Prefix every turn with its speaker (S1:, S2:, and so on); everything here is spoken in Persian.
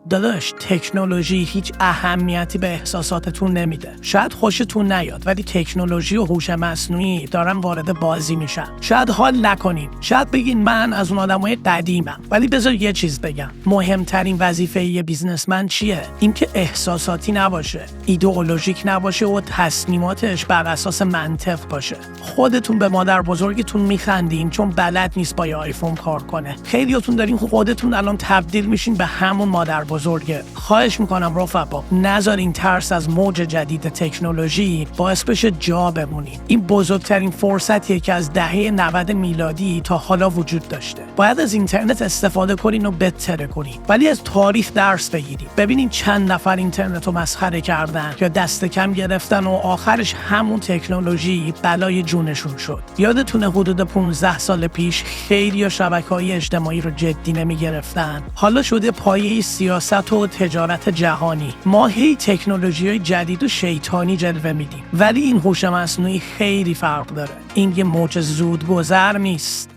S1: داداش تکنولوژی هیچ اهمیتی به احساساتتون نمیده. شاید خوشتون نیاد ولی تکنولوژی و هوش مصنوعی دارن وارد بازی میشن. شاید حال نکنین، شاید بگین من از اون آدمای قدیمم، ولی بذار یه چیز بگم. مهمترین وظیفه یه بیزنسمن چیه؟ اینکه احساساتی نباشه، ایدئولوژیک نباشه و تصمیماتش بر اساس منطق باشه. خودتون به مادر بزرگتون میخندین چون بلد نیست با آیفون کار کنه. خیلیاتون دارین خودتون الان تبدیل میشین به همون مادر بزرگه. خواهش میکنم رفقا نذارین ترس از موج جدید تکنولوژی باعث بشه جا بمونین. این بزرگترین فرصتیه که از دهه 90 میلادی تا حالا وجود داشته. باید از اینترنت استفاده کنین و بهتره کنین، ولی از تاریخ درس بگیرید. ببینین چند نفر اینترنت رو مسخره کردن یا دست کم گرفتن و آخرش همون تکنولوژی بلای جونشون شد. یادتونه حدود 15 سال پیش خیلی شبکه‌های اجتماعی رو جدی نمی‌گرفتن. حالا شده پایه سیاست و تجارت جهانی. ما هی تکنولوژی‌های جدید و شیطانی جلوه میدیم، ولی این هوش مصنوعی خیلی فرق داره. این یه موج زودگذر نیست.